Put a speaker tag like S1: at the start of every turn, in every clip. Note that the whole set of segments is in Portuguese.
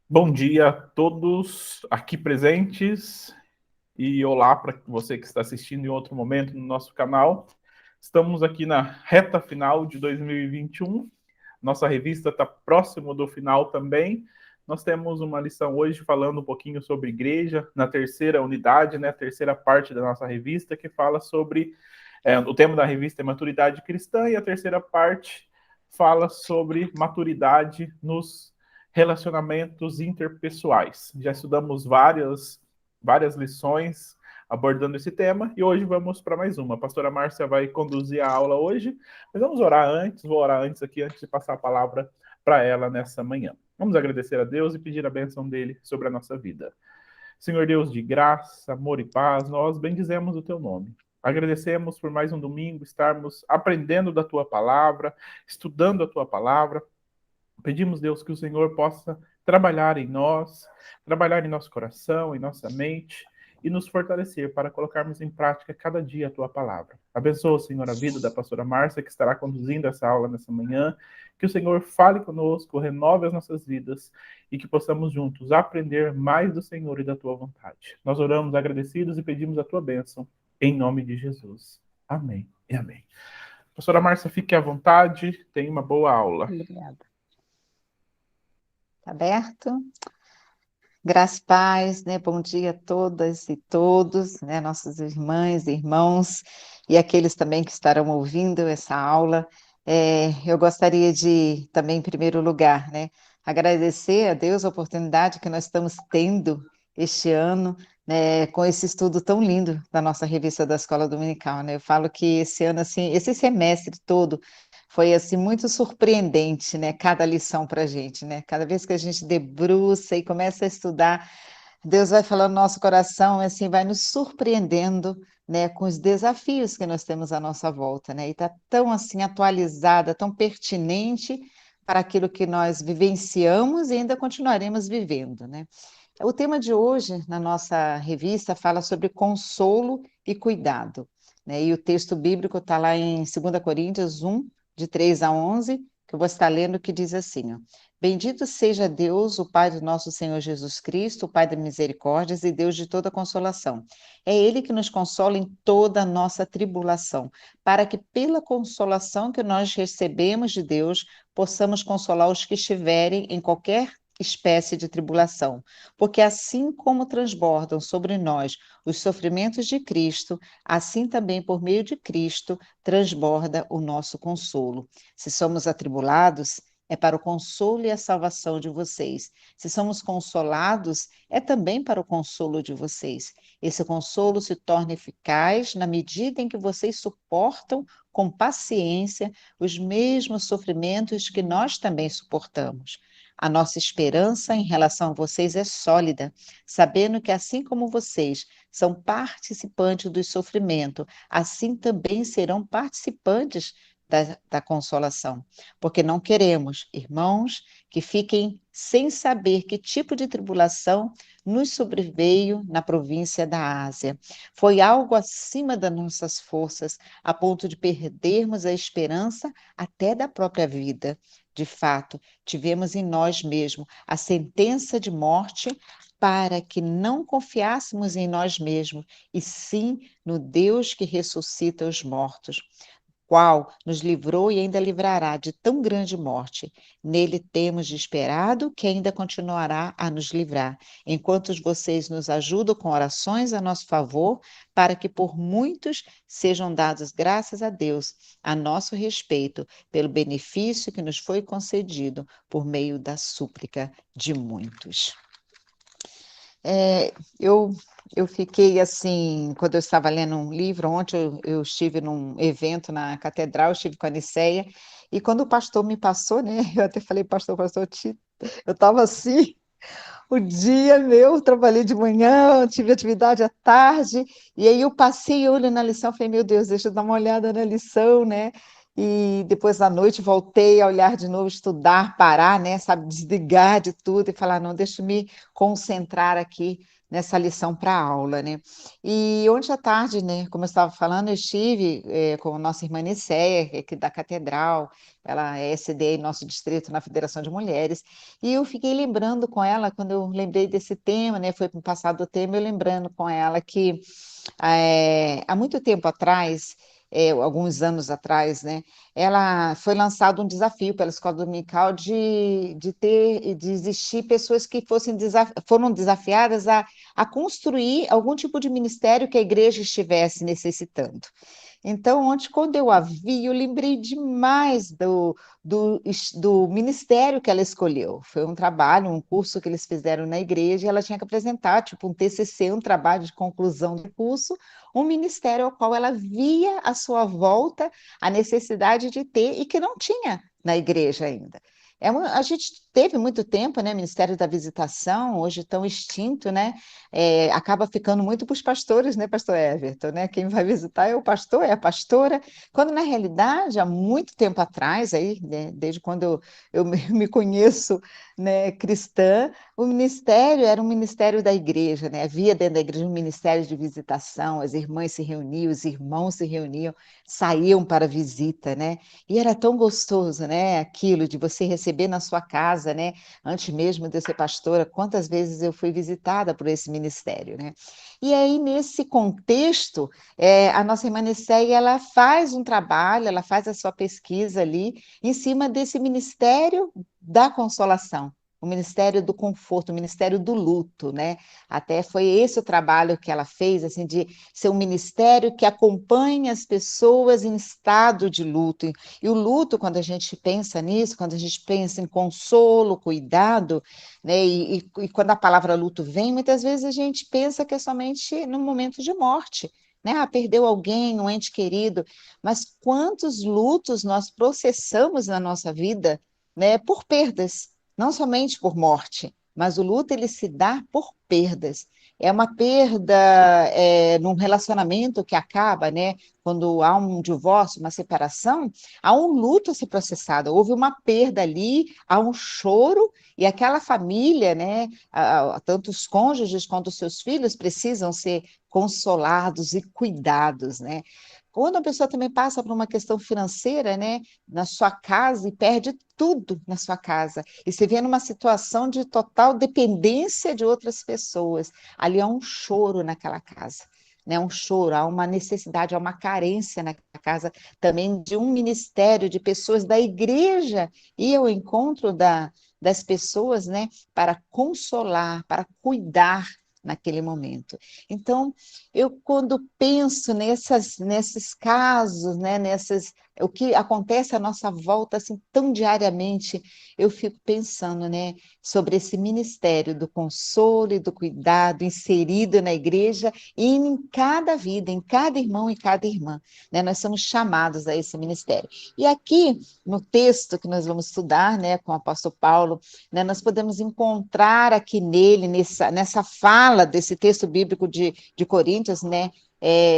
S1: Bom dia a todos aqui presentes e olá para você que está assistindo em outro momento no nosso canal. Estamos aqui na reta final de 2021. Nossa revista está próximo do final também. Nós temos uma lição hoje falando um pouquinho sobre igreja, na terceira unidade, né, a terceira parte da nossa revista, que fala sobre... o tema da revista é maturidade cristã e a terceira parte fala sobre maturidade nos relacionamentos interpessoais. Já estudamos várias lições abordando esse tema e hoje vamos para mais uma. A pastora Márcia vai conduzir a aula hoje, mas vamos orar antes, vou orar antes aqui, antes de passar a palavra para ela nessa manhã. Vamos agradecer a Deus e pedir a bênção dele sobre a nossa vida. Senhor Deus de graça, amor e paz, nós bendizemos o teu nome. Agradecemos por mais um domingo estarmos aprendendo da tua palavra, estudando a tua palavra. Pedimos, Deus, que o Senhor possa trabalhar em nós, trabalhar em nosso coração, em nossa mente e nos fortalecer para colocarmos em prática cada dia a tua palavra. Abençoa, Senhor, a vida da pastora Márcia, que estará conduzindo essa aula nessa manhã. Que o Senhor fale conosco, renove as nossas vidas e que possamos juntos aprender mais do Senhor e da tua vontade. Nós oramos agradecidos e pedimos a tua bênção, em nome de Jesus. Amém e amém. Pastora Márcia, fique à vontade, tenha uma boa aula.
S2: Obrigada. Tá aberto? Graça e paz, né? Bom dia a todas e todos, né? Nossas irmãs e irmãos e aqueles também que estarão ouvindo essa aula. Eu gostaria de também, em primeiro lugar, né, agradecer a Deus a oportunidade que nós estamos tendo este ano, né, com esse estudo tão lindo da nossa revista da Escola Dominical, né? Eu falo que esse ano, assim, esse semestre todo foi assim muito surpreendente, né? Cada lição para a gente, né? Cada vez que a gente debruça e começa a estudar, Deus vai falando no nosso coração, e assim vai nos surpreendendo, né? Com os desafios que nós temos à nossa volta, né? E está tão assim atualizada, tão pertinente para aquilo que nós vivenciamos e ainda continuaremos vivendo, né? O tema de hoje na nossa revista fala sobre consolo e cuidado, né? E o texto bíblico está lá em 2 Coríntios 1, de 3 a 11, que eu vou estar lendo, que diz assim, ó: Bendito seja Deus, o Pai do nosso Senhor Jesus Cristo, o Pai de misericórdias e Deus de toda consolação. É Ele que nos consola em toda a nossa tribulação, para que pela consolação que nós recebemos de Deus, possamos consolar os que estiverem em qualquer espécie de tribulação, porque assim como transbordam sobre nós os sofrimentos de Cristo, assim também por meio de Cristo transborda o nosso consolo. Se somos atribulados, é para o consolo e a salvação de vocês. Se somos consolados, é também para o consolo de vocês. Esse consolo se torna eficaz na medida em que vocês suportam com paciência os mesmos sofrimentos que nós também suportamos. A nossa esperança em relação a vocês é sólida, sabendo que assim como vocês são participantes do sofrimento, assim também serão participantes da consolação. Porque não queremos, irmãos, que fiquem sem saber que tipo de tribulação nos sobreveio na província da Ásia. Foi algo acima das nossas forças, a ponto de perdermos a esperança até da própria vida. De fato, tivemos em nós mesmos a sentença de morte para que não confiássemos em nós mesmos, e sim no Deus que ressuscita os mortos, qual nos livrou e ainda livrará de tão grande morte. Nele temos de esperado que ainda continuará a nos livrar, enquanto vocês nos ajudam com orações a nosso favor, para que por muitos sejam dadas graças a Deus a nosso respeito, pelo benefício que nos foi concedido por meio da súplica de muitos. É, eu, eu fiquei assim, quando eu estava lendo um livro, ontem eu estive num evento na catedral, estive com a Niceia, e quando o pastor me passou, né, eu até falei, pastor, eu estava assim, o dia meu, trabalhei de manhã, tive atividade à tarde, e aí eu passei olho na lição, falei, meu Deus, deixa eu dar uma olhada na lição, né? E depois da noite voltei a olhar de novo, estudar, parar, né? Sabe, desligar de tudo e falar, não, deixa eu me concentrar aqui nessa lição para a aula, né? E ontem à tarde, né, como eu estava falando, eu estive com a nossa irmã Nicéia, que é aqui da Catedral, ela é SDA em nosso distrito na Federação de Mulheres, e eu fiquei lembrando com ela, quando eu lembrei desse tema, né, foi passado o tema, eu lembrando com ela que há muito tempo atrás, alguns anos atrás, né, ela foi lançado um desafio pela Escola Dominical de existir pessoas que foram desafiadas a construir algum tipo de ministério que a igreja estivesse necessitando. Então, ontem, quando eu a vi, eu lembrei demais do ministério que ela escolheu. Foi um trabalho, um curso que eles fizeram na igreja, e ela tinha que apresentar, tipo um TCC, um trabalho de conclusão do curso, um ministério ao qual ela via à sua volta a necessidade de ter e que não tinha na igreja ainda. A gente teve muito tempo, né, Ministério da Visitação, hoje tão extinto, né, acaba ficando muito para os pastores, né, pastor Everton, né, quem vai visitar é o pastor, é a pastora, quando na realidade, há muito tempo atrás, aí, né, desde quando eu me conheço, né, cristã, o ministério era um ministério da igreja, né, havia dentro da igreja um ministério de visitação, as irmãs se reuniam, os irmãos se reuniam, saíam para visita, né, e era tão gostoso, né, aquilo de você receber na sua casa, né, antes mesmo de eu ser pastora, quantas vezes eu fui visitada por esse ministério, né? E aí, nesse contexto, a nossa irmã Nicéia, ela faz um trabalho, ela faz a sua pesquisa ali, em cima desse ministério da consolação, o ministério do conforto, o ministério do luto, né? Até foi esse o trabalho que ela fez, assim, de ser um ministério que acompanha as pessoas em estado de luto. E o luto, quando a gente pensa nisso, quando a gente pensa em consolo, cuidado, né? E quando a palavra luto vem, muitas vezes a gente pensa que é somente no momento de morte, né? Ah, perdeu alguém, um ente querido, mas quantos lutos nós processamos na nossa vida, né? Por perdas, não somente por morte, mas o luto ele se dá por perdas. É uma perda num relacionamento que acaba, né? Quando há um divórcio, uma separação, há um luto a ser processado, houve uma perda ali, há um choro, e aquela família, né, tanto os cônjuges quanto os seus filhos precisam ser consolados e cuidados, né? Quando a pessoa também passa por uma questão financeira, né, na sua casa e perde tudo na sua casa, e se vê numa situação de total dependência de outras pessoas, ali há um choro naquela casa, né, um choro, há uma necessidade, há uma carência na casa também de um ministério de pessoas da igreja e ao encontro das pessoas, né, para consolar, para cuidar naquele momento. Então, eu quando penso nesses casos, né, o que acontece à nossa volta assim tão diariamente, eu fico pensando, né, sobre esse ministério do consolo e do cuidado inserido na igreja e em cada vida, em cada irmão e cada irmã, né? Nós somos chamados a esse ministério. E aqui no texto que nós vamos estudar, né, com o apóstolo Paulo, né, nós podemos encontrar aqui nele, nessa fala desse texto bíblico de Coríntios, né,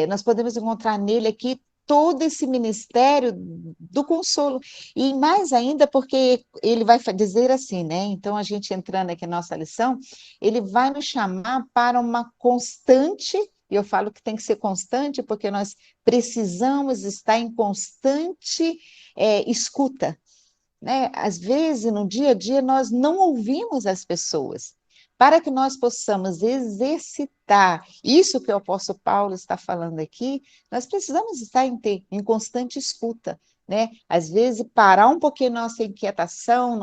S2: nós podemos encontrar nele aqui todo esse ministério do consolo, e mais ainda porque ele vai dizer assim, né, então a gente entrando aqui na nossa lição, ele vai nos chamar para uma constante, e eu falo que tem que ser constante porque nós precisamos estar em constante escuta, né? Às vezes, no dia a dia, nós não ouvimos as pessoas. Para que nós possamos exercitar isso que o apóstolo Paulo está falando aqui, nós precisamos estar em constante escuta, né? Às vezes, parar um pouquinho nossa inquietação,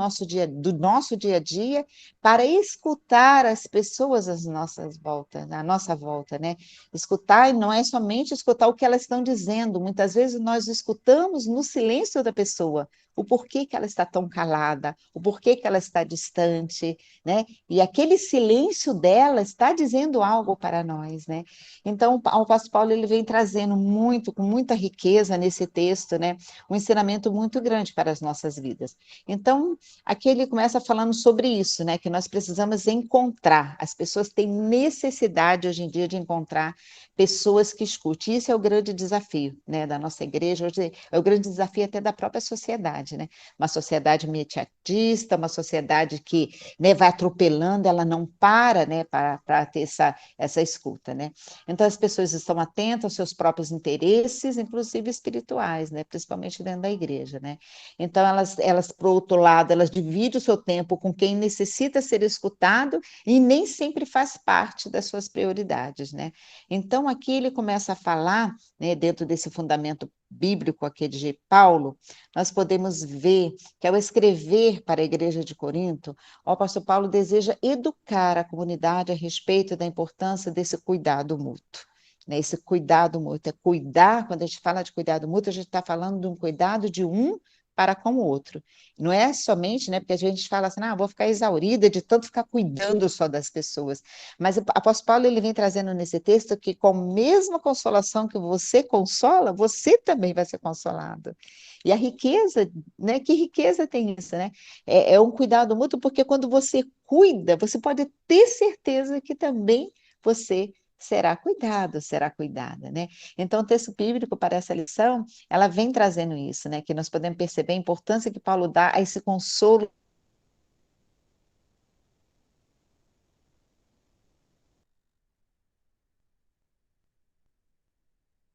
S2: do nosso dia a dia, para escutar as pessoas às nossas voltas, à nossa volta, né? Escutar, e não é somente escutar o que elas estão dizendo, muitas vezes nós escutamos no silêncio da pessoa, o porquê que ela está tão calada, o porquê que ela está distante, né? E aquele silêncio dela está dizendo algo para nós, né? Então, o apóstolo Paulo ele vem trazendo muito, com muita riqueza nesse texto, né? Um ensinamento muito grande para as nossas vidas. Então, aqui ele começa falando sobre isso, né? Que nós precisamos encontrar, as pessoas têm necessidade hoje em dia de encontrar pessoas que escutem. Isso é o grande desafio, né, da nossa igreja, hoje é o grande desafio até da própria sociedade. sociedade, né? Uma sociedade imediatista, uma sociedade que, né, vai atropelando, ela não para, né, para ter essa escuta, né? Então as pessoas estão atentas aos seus próprios interesses, inclusive espirituais, né? Principalmente dentro da igreja, né? Então elas, por outro lado, elas dividem o seu tempo com quem necessita ser escutado e nem sempre faz parte das suas prioridades, né? Então aqui ele começa a falar, né, dentro desse fundamento bíblico aqui de Paulo, nós podemos ver que ao escrever para a igreja de Corinto, o apóstolo Paulo deseja educar a comunidade a respeito da importância desse cuidado mútuo. Né? Esse cuidado mútuo é cuidar, quando a gente fala de cuidado mútuo, a gente está falando de um cuidado de um para com o outro. Não é somente, né, porque a gente fala assim, vou ficar exaurida de tanto ficar cuidando só das pessoas. Mas o apóstolo Paulo ele vem trazendo nesse texto que com a mesma consolação que você consola, você também vai ser consolado. E a riqueza, né, que riqueza tem isso, né? É um cuidado mútuo, porque quando você cuida, você pode ter certeza que também você será cuidado, será cuidada, né? Então, o texto bíblico para essa lição, ela vem trazendo isso, né? Que nós podemos perceber a importância que Paulo dá a esse consolo.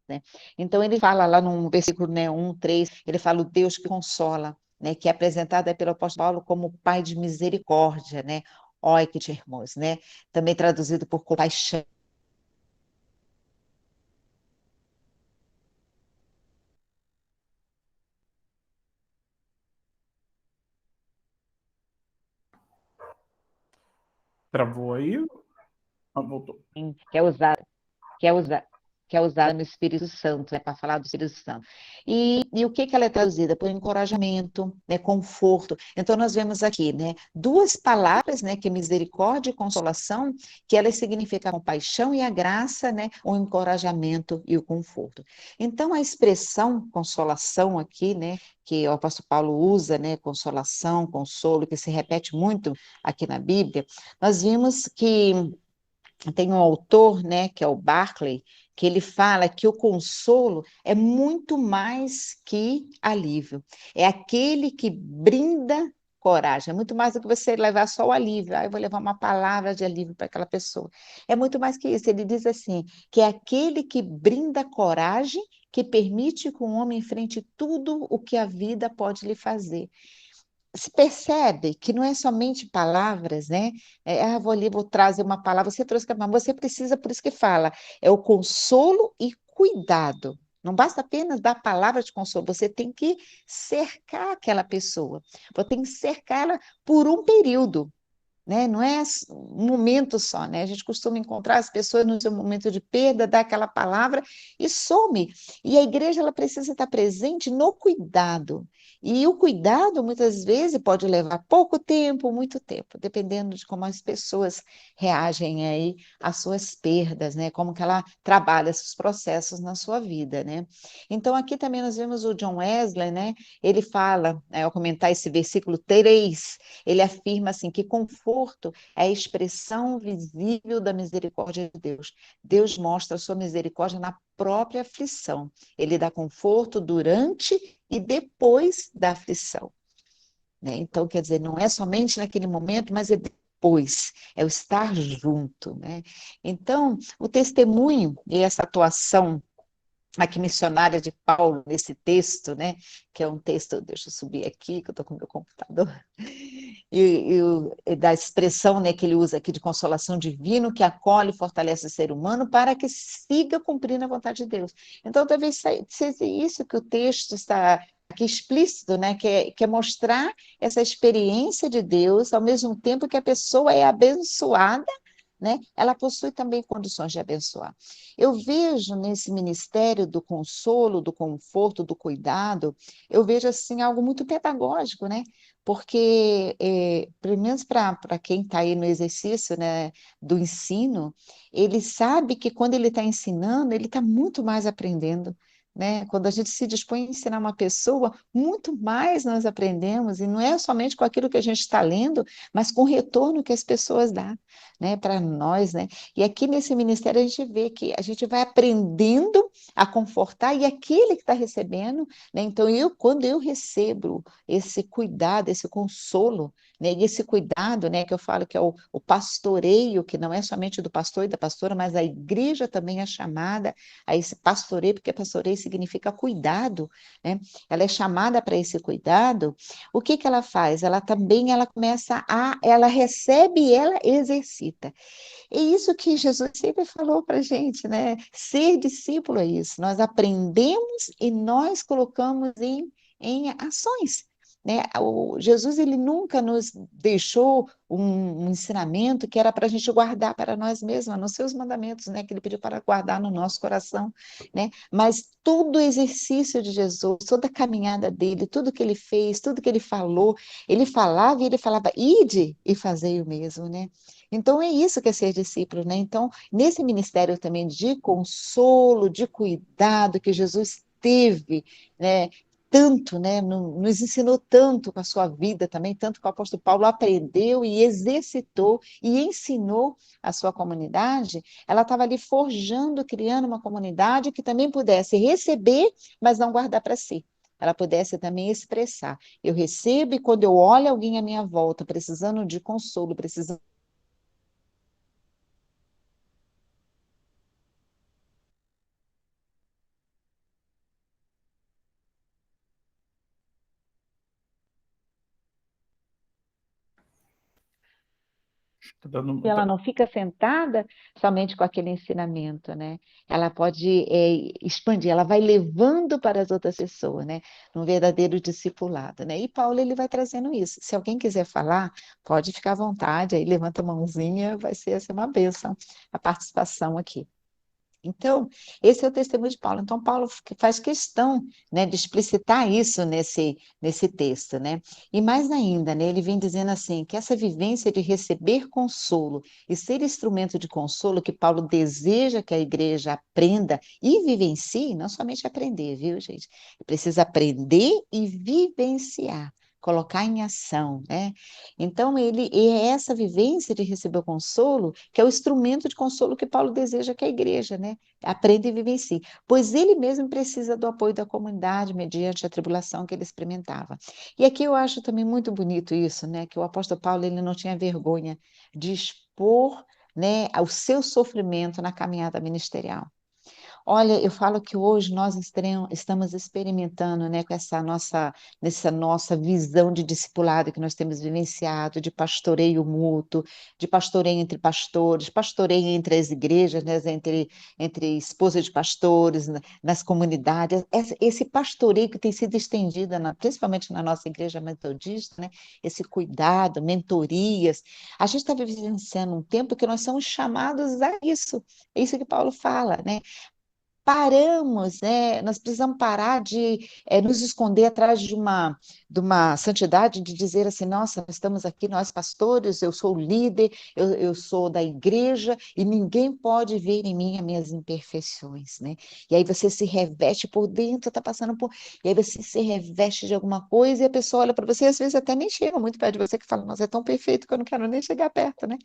S2: Né? Então, ele fala lá no versículo, né, 1, 3, ele fala o Deus que consola, né? Que é apresentado aí pelo apóstolo Paulo como Pai de misericórdia, né? Oi, que te hermos, né? Também traduzido por compaixão.
S1: Travou aí? Voltou.
S2: Que é usado que é usar que é usada no Espírito Santo, né, para falar do Espírito Santo. E o que ela é traduzida? Por encorajamento, né, conforto. Então, nós vemos aqui, né, duas palavras, né, que é misericórdia e consolação, que elas significam a compaixão e a graça, né, o encorajamento e o conforto. Então, a expressão consolação aqui, né, que o apóstolo Paulo usa, né, consolação, consolo, que se repete muito aqui na Bíblia, nós vimos que tem um autor, né, que é o Barclay, que ele fala que o consolo é muito mais que alívio. É aquele que brinda coragem, é muito mais do que você levar só o alívio. Eu vou levar uma palavra de alívio para aquela pessoa. É muito mais que isso. Ele diz assim, que é aquele que brinda coragem, que permite que o homem enfrente tudo o que a vida pode lhe fazer. Se percebe que não é somente palavras, né? Vou ali, vou trazer uma palavra, você trouxe, mas você precisa, por isso que fala, é o consolo e cuidado. Não basta apenas dar palavra de consolo, você tem que cercar aquela pessoa, você tem que cercar ela por um período, né? Não é um momento só, né? A gente costuma encontrar as pessoas no seu momento de perda, dá aquela palavra e some. E a igreja ela precisa estar presente no cuidado. E o cuidado, muitas vezes, pode levar pouco tempo, muito tempo, dependendo de como as pessoas reagem aí às suas perdas, né? Como que ela trabalha esses processos na sua vida, né? Então, aqui também nós vemos o John Wesley, né? Ele fala, ao comentar esse versículo 3, ele afirma assim que conforto é a expressão visível da misericórdia de Deus. Deus mostra a sua misericórdia na própria aflição. Ele dá conforto durante e depois da aflição. Né? Então, quer dizer, não é somente naquele momento, mas é depois, é o estar junto. Né? Então, o testemunho e essa atuação aqui missionária de Paulo nesse texto, né? Que é um texto, deixa eu subir aqui, que eu estou com o meu computador, e da expressão, né, que ele usa aqui de consolação divino, que acolhe e fortalece o ser humano para que siga cumprindo a vontade de Deus. Então, talvez seja isso que o texto está aqui explícito, né? Que é mostrar essa experiência de Deus, ao mesmo tempo que a pessoa é abençoada, né? Ela possui também condições de abençoar. Eu vejo nesse ministério do consolo, do conforto, do cuidado, eu vejo assim algo muito pedagógico, né? Porque, pelo menos para quem está aí no exercício, né, do ensino, ele sabe que quando ele está ensinando, ele está muito mais aprendendo. né? Quando a gente se dispõe a ensinar uma pessoa, muito mais nós aprendemos, e não é somente com aquilo que a gente está lendo, mas com o retorno que as pessoas dão, né, para nós, né? E aqui nesse ministério a gente vê que a gente vai aprendendo a confortar, e aquele que está recebendo, né? Então, quando eu recebo esse cuidado, esse consolo, né, e esse cuidado, né, que eu falo que é o pastoreio, que não é somente do pastor e da pastora, mas a igreja também é chamada a esse pastoreio, porque pastoreio significa cuidado, né? Ela é chamada para esse cuidado. O que que ela faz? Ela começa ela recebe e ela exercita. É isso que Jesus sempre falou para a gente, né? Ser discípulo é isso. Nós aprendemos e nós colocamos em ações. Né? Jesus ele nunca nos deixou um ensinamento que era para a gente guardar para nós mesmos, nos seus mandamentos, né? Que ele pediu para guardar no nosso coração, né? Mas todo o exercício de Jesus, toda a caminhada dele, tudo que ele fez, tudo que ele falava e ele falava, ide e fazei o mesmo, né? Então, é isso que é ser discípulo, né? Então, nesse ministério também de consolo, de cuidado que Jesus teve, né? Tanto, né? Nos ensinou tanto com a sua vida também, tanto que o apóstolo Paulo aprendeu e exercitou e ensinou a sua comunidade, ela estava ali forjando, criando uma comunidade que também pudesse receber, mas não guardar para si. Ela pudesse também expressar. Eu recebo e quando eu olho alguém à minha volta, precisando de consolo, precisando
S1: Tá dando,
S2: ela
S1: tá-
S2: não fica sentada somente com aquele ensinamento, né? Ela pode expandir, ela vai levando para as outras pessoas, né? Num verdadeiro discipulado, né? E Paulo ele vai trazendo isso. Se alguém quiser falar, pode ficar à vontade, aí levanta a mãozinha, vai ser assim, uma bênção a participação aqui. Então, esse é o testemunho de Paulo. Então, Paulo faz questão, né, de explicitar isso nesse texto, né? E mais ainda, né, ele vem dizendo assim, que essa vivência de receber consolo e ser instrumento de consolo que Paulo deseja que a igreja aprenda e vivencie, não somente aprender, viu, gente? Precisa aprender e vivenciar. Colocar em ação, né? Então, e é essa vivência de receber o consolo que é o instrumento de consolo que Paulo deseja que a igreja, né? Aprenda e vivencie, pois ele mesmo precisa do apoio da comunidade mediante a tribulação que ele experimentava. E aqui eu acho também muito bonito isso, né, que o apóstolo Paulo ele não tinha vergonha de expor, né, o seu sofrimento na caminhada ministerial. Olha, eu falo que hoje nós estamos experimentando, né, com nessa nossa visão de discipulado que nós temos vivenciado, de pastoreio mútuo, de pastoreio entre pastores, pastoreio entre as igrejas, né, entre esposas de pastores, nas comunidades, esse pastoreio que tem sido estendido, principalmente na nossa igreja metodista, né, esse cuidado, mentorias. A gente está vivenciando um tempo que nós somos chamados a isso, é isso que Paulo fala, né? Paramos, né? Nós precisamos parar de nos esconder atrás de uma santidade, de dizer assim, nossa, nós estamos aqui, nós pastores, eu sou o líder, eu sou da igreja, e ninguém pode ver em mim as minhas imperfeições, né? E aí você se reveste por dentro, está passando por... E aí você se reveste de alguma coisa, e a pessoa olha para você, e às vezes até nem chega muito perto de você, que fala, nossa, é tão perfeito que eu não quero nem chegar perto, né?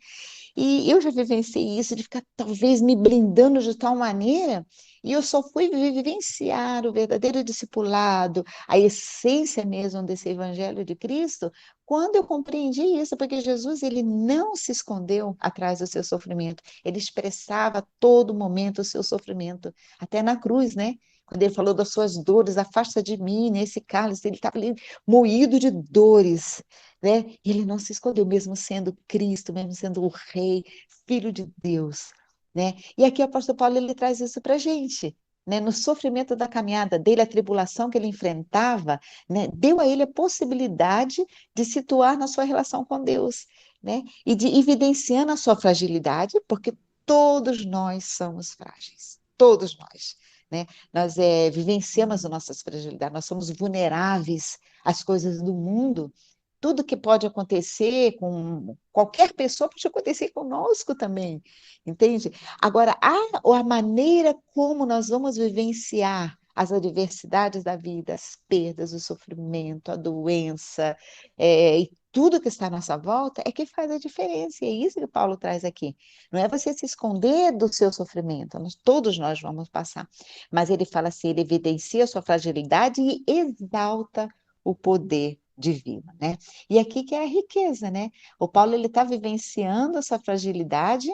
S2: E eu já vivenciei isso de ficar talvez me blindando de tal maneira, e eu só fui vivenciar o verdadeiro discipulado, a essência mesmo desse evangelho de Cristo, quando eu compreendi isso, porque Jesus ele não se escondeu atrás do seu sofrimento, ele expressava a todo momento o seu sofrimento, até na cruz, né? Quando ele falou das suas dores, afasta de mim, nesse cálice, ele estava ali moído de dores, né? E ele não se escondeu, mesmo sendo Cristo, mesmo sendo o Rei, Filho de Deus, né? E aqui o apóstolo Paulo ele traz isso para a gente. Né, no sofrimento da caminhada dele, a tribulação que ele enfrentava, né, deu a ele a possibilidade de situar na sua relação com Deus, né, e de evidenciando a sua fragilidade, porque todos nós somos frágeis, todos nós. Né? Nós vivenciamos as nossas fragilidades, nós somos vulneráveis às coisas do mundo, tudo que pode acontecer com qualquer pessoa pode acontecer conosco também, entende? Agora, a maneira como nós vamos vivenciar as adversidades da vida, as perdas, o sofrimento, a doença, e tudo que está à nossa volta é que faz a diferença. E é isso que Paulo traz aqui. Não é você se esconder do seu sofrimento, todos nós vamos passar. Mas ele fala assim, ele evidencia a sua fragilidade e exalta o poder divino, né? E aqui que é a riqueza, né? O Paulo, ele está vivenciando essa fragilidade,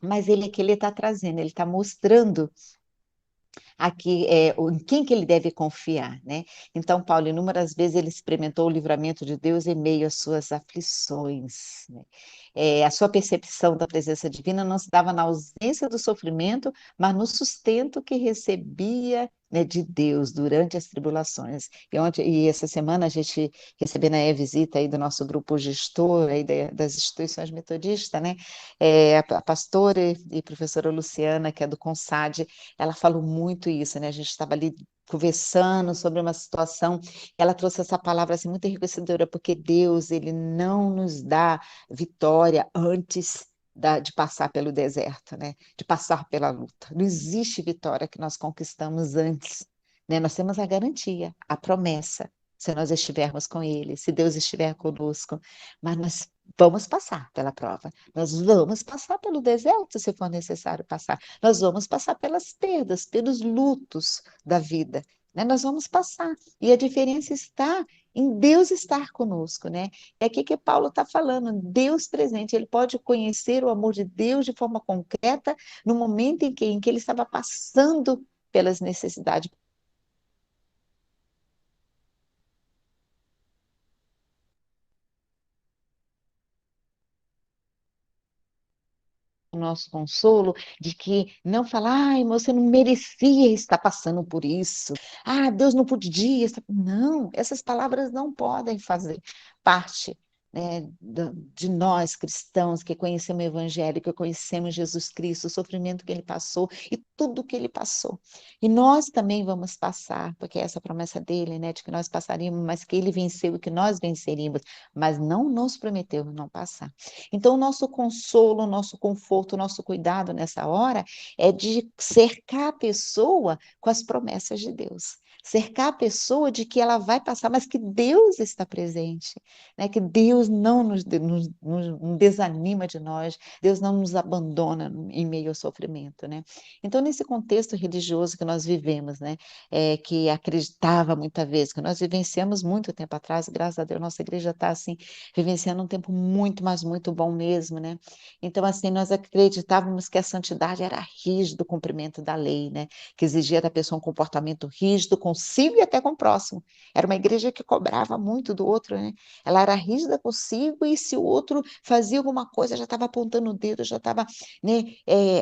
S2: mas ele aqui ele está trazendo, ele está mostrando aqui em quem que ele deve confiar, né? Então, Paulo, inúmeras vezes ele experimentou o livramento de Deus em meio às suas aflições, né? A sua percepção da presença divina não se dava na ausência do sofrimento, mas no sustento que recebia, né, de Deus durante as tribulações. E essa semana a gente recebendo a visita aí do nosso grupo gestor aí das instituições metodistas, né? A pastora e professora Luciana, que é do CONSAD, ela falou muito isso, né? A gente estava ali conversando sobre uma situação, ela trouxe essa palavra assim muito enriquecedora, porque Deus, ele não nos dá vitória antes de passar pelo deserto, né? De passar pela luta. Não existe vitória que nós conquistamos antes, né? Nós temos a garantia, a promessa, se nós estivermos com Ele, se Deus estiver conosco, mas nós vamos passar pela prova, nós vamos passar pelo deserto, se for necessário passar, nós vamos passar pelas perdas, pelos lutos da vida, né? Nós vamos passar, e a diferença está em Deus estar conosco, né? É aqui que Paulo está falando, Deus presente, ele pode conhecer o amor de Deus de forma concreta no momento em que ele estava passando pelas necessidades. O nosso consolo de que não falar, ai, você não merecia estar passando por isso. Ah, Deus não podia estar. Não, essas palavras não podem fazer parte, né, de nós cristãos que conhecemos o Evangelho, que conhecemos Jesus Cristo, o sofrimento que ele passou e tudo que ele passou. E nós também vamos passar, porque é essa promessa dele, né, de que nós passaríamos, mas que ele venceu e que nós venceríamos, mas não nos prometeu não passar. Então, o nosso consolo, o nosso conforto, o nosso cuidado nessa hora é de cercar a pessoa com as promessas de Deus. Cercar a pessoa de que ela vai passar, mas que Deus está presente, né? Que Deus não nos desanima de nós, Deus não nos abandona em meio ao sofrimento, né? Então, nesse contexto religioso que nós vivemos, né? Que acreditava muitas vezes, que nós vivenciamos muito tempo atrás, graças a Deus, nossa igreja está assim, vivenciando um tempo muito, mas muito bom mesmo, né? Então, assim, nós acreditávamos que a santidade era rígido o cumprimento da lei, né? Que exigia da pessoa um comportamento rígido consigo e até com o próximo. Era uma igreja que cobrava muito do outro, né? Ela era rígida consigo e se o outro fazia alguma coisa, já estava apontando o dedo, já estava, né,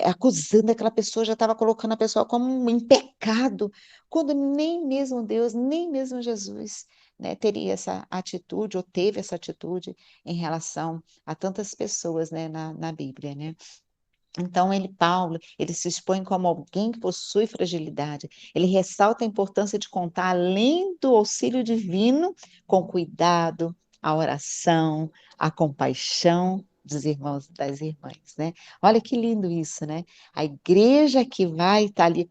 S2: acusando aquela pessoa, já estava colocando a pessoa como em pecado, quando nem mesmo Deus, nem mesmo Jesus, né, teria essa atitude ou teve essa atitude em relação a tantas pessoas, né, na Bíblia, né? Então, Paulo, ele se expõe como alguém que possui fragilidade. Ele ressalta a importância de contar, além do auxílio divino, com cuidado, a oração, a compaixão dos irmãos e das irmãs, né? Olha que lindo isso, né? A igreja que vai estar ali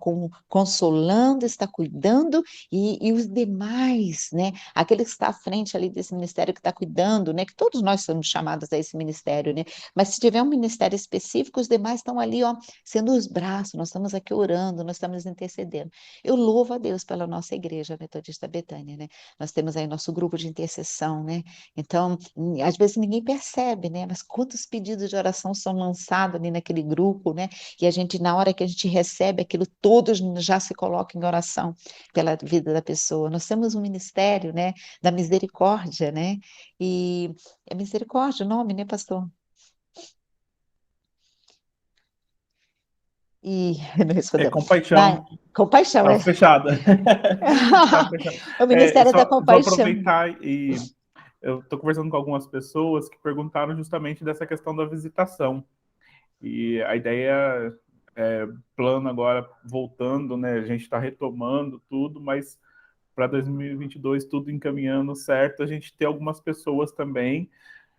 S2: consolando, está cuidando, e os demais, né? Aquele que está à frente ali desse ministério que está cuidando, né? Que todos nós somos chamados a esse ministério, né? Mas se tiver um ministério específico, os demais estão ali, ó, sendo os braços, nós estamos aqui orando, nós estamos intercedendo. Eu louvo a Deus pela nossa igreja Metodista Betânia, né? Nós temos aí nosso grupo de intercessão, né? Então, às vezes ninguém percebe, né? Mas quantos pedidos de oração são lançados ali naquele grupo, né? E a gente, na hora que a gente recebe aquilo, todos já se colocam em oração pela vida da pessoa. Nós temos um ministério, né? Da misericórdia, né? E é misericórdia o nome, né, pastor? E não
S1: É
S2: respondeu.
S1: compaixão.
S2: Compaixão,
S1: Tá
S2: é.
S1: fechada. Tá fechada.
S2: O Ministério da
S1: Só
S2: Compaixão.
S1: aproveitar e eu estou conversando com algumas pessoas que perguntaram justamente dessa questão da visitação. E a ideia é plano agora voltando, né? A gente está retomando tudo, mas para 2022 tudo encaminhando certo, a gente ter algumas pessoas também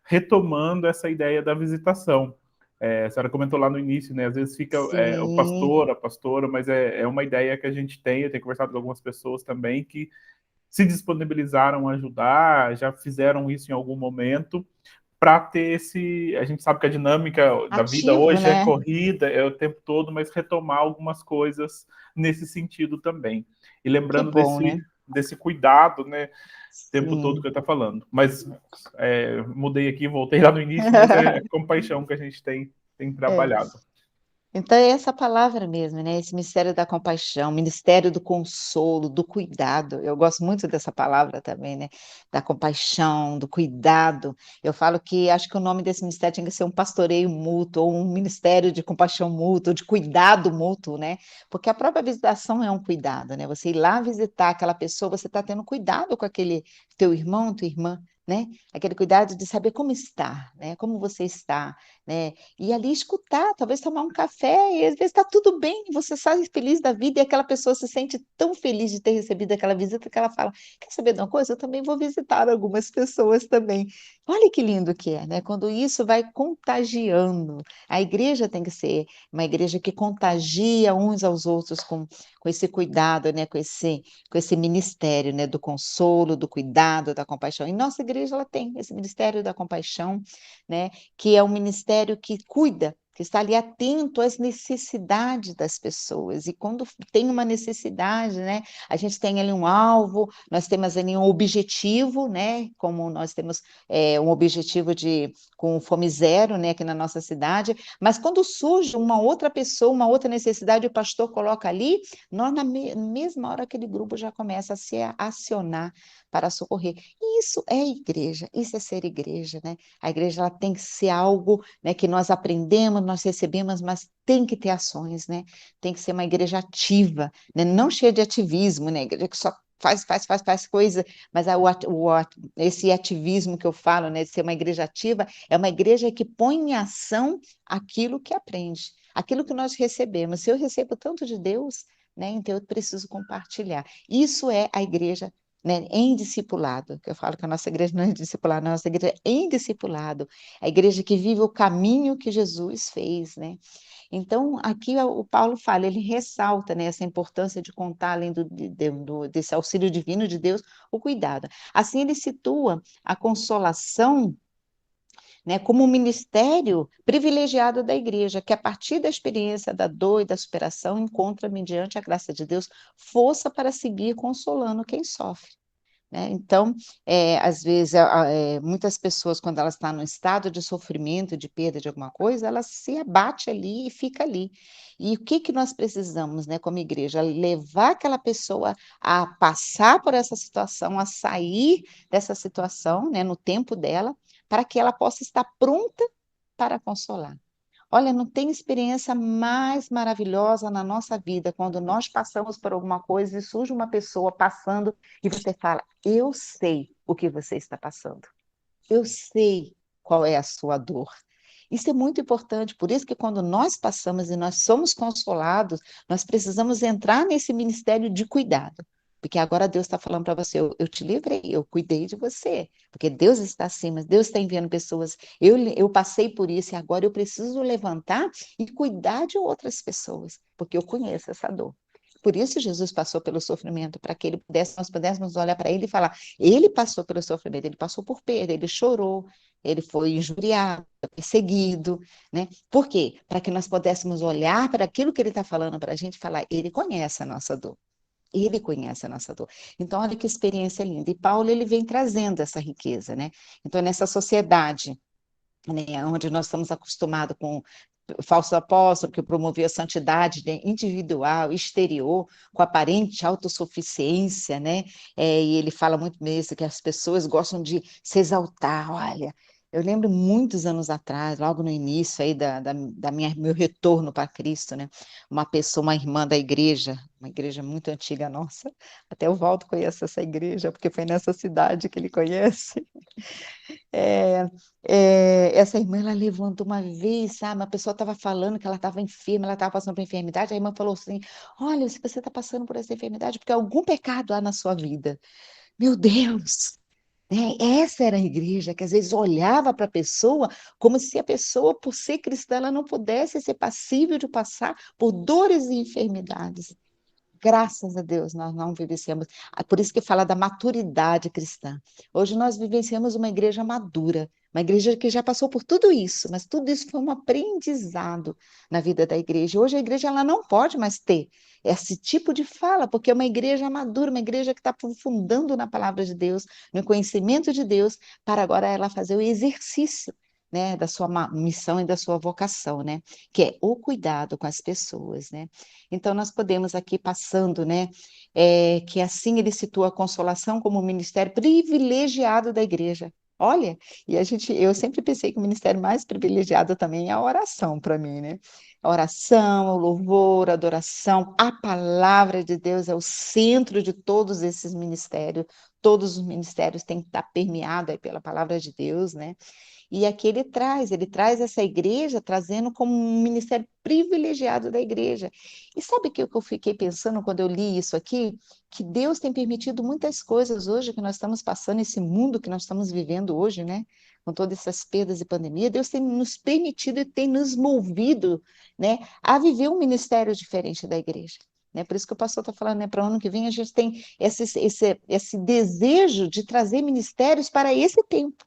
S1: retomando essa ideia da visitação. A senhora comentou lá no início, né? Às vezes fica o
S2: Sim,
S1: pastor, a pastora, mas é uma ideia que a gente tem. Eu tenho conversado com algumas pessoas também que se disponibilizaram a ajudar, já fizeram isso em algum momento, para ter esse. A gente sabe que a dinâmica da vida
S2: ativo,
S1: hoje é
S2: né?
S1: corrida, é o tempo todo, mas retomar algumas coisas nesse sentido também. E
S2: Que
S1: lembrando
S2: bom, né?
S1: desse cuidado, né? O tempo todo que eu
S2: Sim.
S1: estou falando. Mas mudei aqui, voltei lá no início, mas é compaixão que a gente tem
S2: É.
S1: trabalhado.
S2: Então, é essa palavra mesmo, né? Esse mistério da compaixão, ministério do consolo, do cuidado. Eu gosto muito dessa palavra também, né? Da compaixão, do cuidado. Eu falo que acho que o nome desse ministério tinha que ser um pastoreio mútuo, ou um ministério de compaixão mútuo, de cuidado mútuo, né? Porque a própria visitação é um cuidado, né? Você ir lá visitar aquela pessoa, você está tendo cuidado com aquele teu irmão, tua irmã, né? Aquele cuidado de saber como está, né? Como você está, né? E ali escutar, talvez tomar um café, e às vezes está tudo bem, você sai feliz da vida e aquela pessoa se sente tão feliz de ter recebido aquela visita que ela fala: quer saber de uma coisa? Eu também vou visitar algumas pessoas também. Olha que lindo que é, né? Quando isso vai contagiando. A igreja tem que ser uma igreja que contagia uns aos outros com esse cuidado, né? Com esse ministério, né? Do consolo, do cuidado, da compaixão. E nossa igreja ela tem esse ministério da compaixão, né? Que é um ministério que cuida, que está ali atento às necessidades das pessoas. E quando tem uma necessidade, né, a gente tem ali um alvo, nós temos ali um objetivo, né, como nós temos um objetivo de com fome zero, né, aqui na nossa cidade. Mas quando surge uma outra pessoa, uma outra necessidade, o pastor coloca ali, nós na mesma hora aquele grupo já começa a se acionar para socorrer. E isso é igreja, isso é ser igreja, né? A igreja ela tem que ser algo, né, que nós aprendemos, nós recebemos, mas tem que ter ações, né? Tem que ser uma igreja ativa, né? Não cheia de ativismo, né? Igreja que só faz coisa, mas esse ativismo que eu falo, né, de ser uma igreja ativa, é uma igreja que põe em ação aquilo que aprende, aquilo que nós recebemos. Se eu recebo tanto de Deus, né, então eu preciso compartilhar. Isso é a igreja, né, em discipulado, que eu falo que a nossa igreja não é discipulado, a nossa igreja é em discipulado, a igreja que vive o caminho que Jesus fez, né? Então, aqui o Paulo fala, ele ressalta, né, essa importância de contar, além desse auxílio divino de Deus, o cuidado. Assim, ele situa a consolação, né, como um ministério privilegiado da igreja, que a partir da experiência da dor e da superação encontra, mediante a graça de Deus, força para seguir consolando quem sofre. Né? Então, às vezes, muitas pessoas, quando elas estão num estado de sofrimento, de perda de alguma coisa, elas se abate ali e fica ali. E o que que nós precisamos, né, como igreja? Levar aquela pessoa a passar por essa situação, a sair dessa situação, né, no tempo dela, para que ela possa estar pronta para consolar. Olha, não tem experiência mais maravilhosa na nossa vida quando nós passamos por alguma coisa e surge uma pessoa passando e você fala: eu sei o que você está passando. Eu sei qual é a sua dor. Isso é muito importante, por isso que quando nós passamos e nós somos consolados, nós precisamos entrar nesse ministério de cuidado. Porque agora Deus está falando para você, eu te livrei, eu cuidei de você, porque Deus está acima, Deus está enviando pessoas, eu passei por isso e agora eu preciso levantar e cuidar de outras pessoas, porque eu conheço essa dor. Por isso Jesus passou pelo sofrimento, para que nós pudéssemos olhar para ele e falar, ele passou pelo sofrimento, ele passou por perda, ele chorou, ele foi injuriado, perseguido, né? Por quê? Para que nós pudéssemos olhar para aquilo que ele está falando para a gente e falar, ele conhece a nossa dor. Ele conhece a nossa dor. Então, olha que experiência linda. E Paulo, ele vem trazendo essa riqueza, né? Então, nessa sociedade, né, onde nós estamos acostumados com o falso apóstolo que promovia a santidade, né, individual, exterior, com aparente autossuficiência, né? E ele fala muito mesmo que as pessoas gostam de se exaltar. Olha, eu lembro muitos anos atrás, logo no início aí da meu retorno para Cristo, né? Uma pessoa, uma irmã da igreja, uma igreja muito antiga nossa, até o Valdo conhece essa igreja, porque foi nessa cidade que ele conhece. É, essa irmã, ela levantou uma vez, sabe? Uma pessoa estava falando que ela estava enferma, ela estava passando por enfermidade. A irmã falou assim: olha, se você está passando por essa enfermidade, porque há algum pecado há na sua vida. Meu Deus! né? Essa era a igreja, que às vezes olhava para a pessoa como se a pessoa, por ser cristã, ela não pudesse ser passível de passar por dores e enfermidades. Graças a Deus, nós não vivenciamos. Por isso que fala da maturidade cristã. Hoje nós vivenciamos uma igreja madura, uma igreja que já passou por tudo isso, mas tudo isso foi um aprendizado na vida da igreja. Hoje a igreja ela não pode mais ter esse tipo de fala, porque é uma igreja madura, uma igreja que está aprofundando na palavra de Deus, no conhecimento de Deus, para agora ela fazer o exercício, né, da sua missão e da sua vocação, né, que é o cuidado com as pessoas, né. Então, nós podemos aqui passando, né, que assim ele situa a consolação como um ministério privilegiado da igreja. Olha, eu sempre pensei que o ministério mais privilegiado também é a oração para mim, né? A oração, o louvor, a adoração, a palavra de Deus é o centro de todos esses ministérios. Todos os ministérios têm que estar permeados aí pela palavra de Deus, né? E aqui ele traz essa igreja trazendo como um ministério privilegiado da igreja. E sabe o que eu fiquei pensando quando eu li isso aqui? Que Deus tem permitido muitas coisas hoje que nós estamos passando, esse mundo que nós estamos vivendo hoje, né? Com todas essas perdas e pandemia, Deus tem nos permitido e tem nos movido, né, a viver um ministério diferente da igreja. Né? Por isso que o pastor está falando, né, para o ano que vem a gente tem esse desejo de trazer ministérios para esse tempo.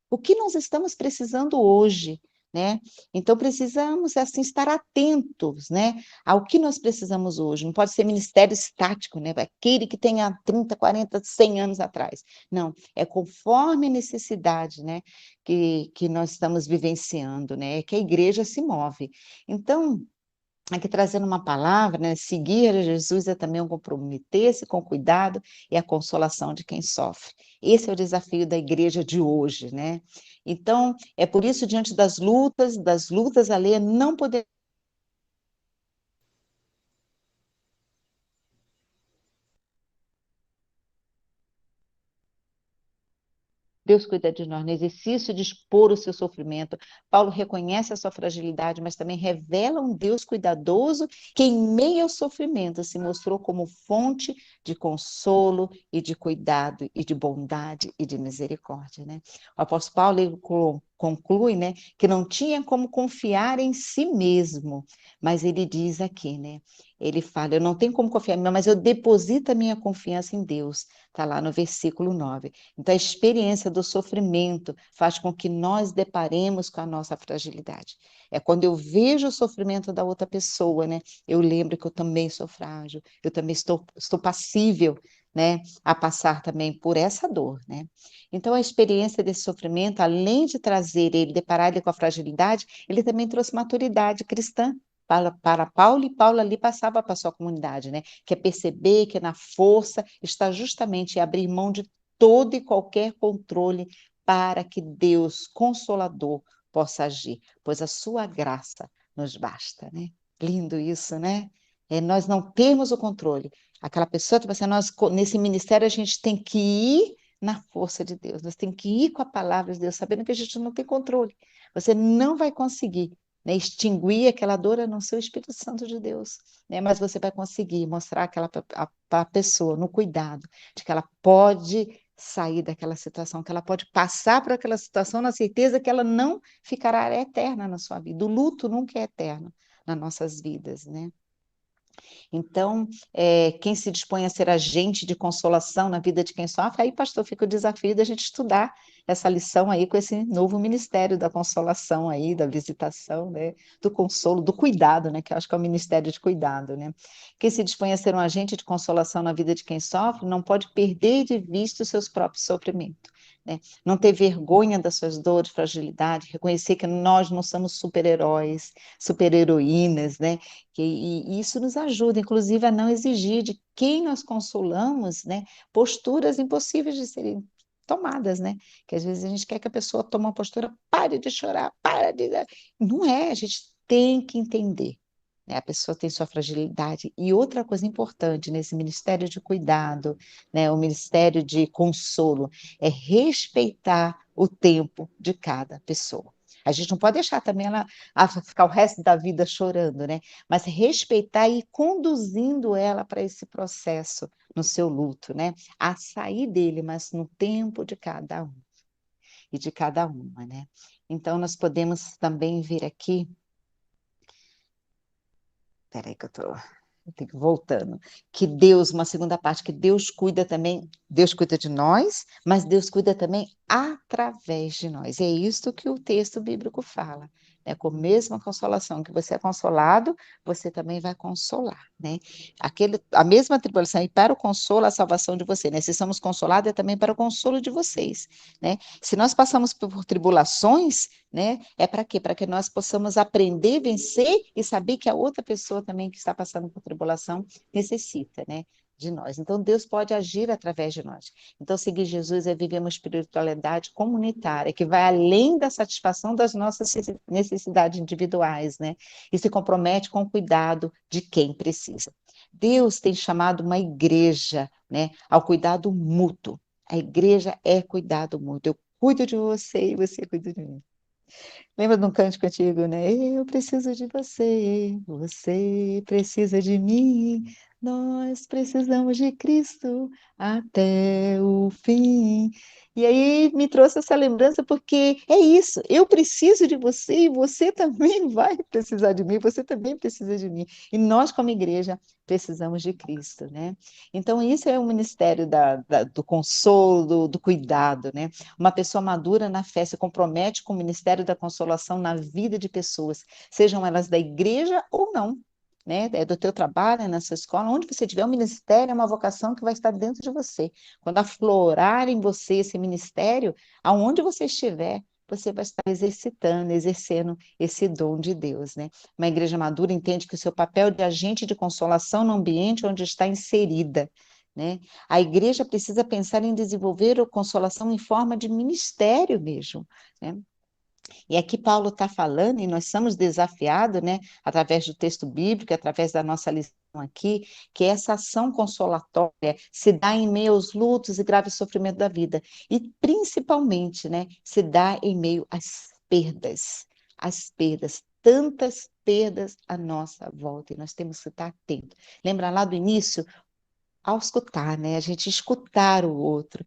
S2: O que nós estamos precisando hoje, né? Então precisamos assim estar atentos, né, ao que nós precisamos hoje. Não pode ser ministério estático, né, aquele que tenha 30, 40, 100 anos atrás. Não, é conforme a necessidade, né, que nós estamos vivenciando, né, que a igreja se move. Então, aqui trazendo uma palavra, né? Seguir a Jesus é também um comprometer-se com o cuidado e a consolação de quem sofre. Esse é o desafio da igreja de hoje, né? Então, é por isso, diante das lutas alheias, não podemos. Deus cuida de nós no exercício de expor o seu sofrimento. Paulo reconhece a sua fragilidade, mas também revela um Deus cuidadoso que, em meio ao sofrimento, se mostrou como fonte de consolo e de cuidado e de bondade e de misericórdia, né? O apóstolo Paulo ele conclui, né, que não tinha como confiar em si mesmo, mas ele diz aqui, né? Ele fala, eu não tenho como confiar em mim, mas eu deposito a minha confiança em Deus. Está lá no versículo 9. Então, a experiência do sofrimento faz com que nós deparemos com a nossa fragilidade. É quando eu vejo o sofrimento da outra pessoa, né? Eu lembro que eu também sou frágil, eu também estou passível, né, a passar também por essa dor, né? Então, a experiência desse sofrimento, além de trazer ele, deparar ele com a fragilidade, ele também trouxe maturidade cristã. Para Paulo, e Paulo ali passava para a sua comunidade, né? Que é perceber que na força está justamente abrir mão de todo e qualquer controle para que Deus Consolador possa agir, pois a sua graça nos basta, né? Lindo isso, né? Nós não temos o controle. Aquela pessoa, tipo assim, nós, nesse ministério a gente tem que ir na força de Deus, nós temos que ir com a palavra de Deus, sabendo que a gente não tem controle. Você não vai conseguir, né, extinguir aquela dor a não ser o Espírito Santo de Deus, né? Mas você vai conseguir mostrar aquela a pessoa no cuidado de que ela pode sair daquela situação, que ela pode passar por aquela situação na certeza que ela não ficará eterna na sua vida. O luto nunca é eterno nas nossas vidas, né? Então, quem se dispõe a ser agente de consolação na vida de quem sofre, aí, pastor, fica o desafio da gente estudar essa lição aí com esse novo ministério da consolação aí, da visitação, né, do consolo, do cuidado, né, que eu acho que é o ministério de cuidado, né. Quem se dispõe a ser um agente de consolação na vida de quem sofre, não pode perder de vista os seus próprios sofrimentos, né, não ter vergonha das suas dores, fragilidade, reconhecer que nós não somos super-heróis, super-heroínas, né, e isso nos ajuda, inclusive, a não exigir de quem nós consolamos, né, posturas impossíveis de serem tomadas, né? Que às vezes a gente quer que a pessoa tome uma postura, pare de chorar, para de. Não é, a gente tem que entender. Né? A pessoa tem sua fragilidade. E outra coisa importante nesse ministério de cuidado, né, o ministério de consolo, é respeitar o tempo de cada pessoa. A gente não pode deixar também ela ficar o resto da vida chorando, né? Mas respeitar e ir conduzindo ela para esse processo no seu luto, né? A sair dele, mas no tempo de cada um e de cada uma, né? Então, nós podemos também vir aqui. Espera aí que eu tenho que ir voltando. Que Deus, uma segunda parte, que Deus cuida também, Deus cuida de nós, mas Deus cuida também através de nós. E é isso que o texto bíblico fala, né? Com a mesma consolação que você é consolado, você também vai consolar, né? A mesma tribulação, e para o consolo, a salvação de você, né? Se somos consolados, é também para o consolo de vocês, né? Se nós passamos por tribulações, né? É para quê? Para que nós possamos aprender, vencer e saber que a outra pessoa também que está passando por tribulação necessita, né? De nós. Então, Deus pode agir através de nós. Então, seguir Jesus é viver uma espiritualidade comunitária, que vai além da satisfação das nossas necessidades individuais, né? E se compromete com o cuidado de quem precisa. Deus tem chamado uma igreja, né, ao cuidado mútuo. A igreja é cuidado mútuo. Eu cuido de você e você cuida de mim. Lembra de um cântico antigo, né? Eu preciso de você, você precisa de mim, nós precisamos de Cristo até o fim. E aí me trouxe essa lembrança porque é isso, eu preciso de você e você também vai precisar de mim, você também precisa de mim. E nós, como igreja, precisamos de Cristo, né? Então, isso é o ministério do consolo, do cuidado, né? Uma pessoa madura na fé se compromete com o ministério da consolação na vida de pessoas, sejam elas da igreja ou não, né? É do teu trabalho, é na sua escola, onde você tiver, o ministério é uma vocação que vai estar dentro de você. Quando aflorar em você esse ministério, aonde você estiver, você vai estar exercitando, exercendo esse dom de Deus, né? Uma igreja madura entende que o seu papel de agente de consolação no ambiente onde está inserida, né? A igreja precisa pensar em desenvolver a consolação em forma de ministério mesmo, né? E aqui Paulo está falando, e nós somos desafiados, né, através do texto bíblico, através da nossa lição aqui, que essa ação consolatória se dá em meio aos lutos e graves sofrimentos da vida, e principalmente, né, se dá em meio às perdas, tantas perdas à nossa volta, e nós temos que estar atentos. Lembra lá do início? Ao escutar, né, a gente escutar o outro,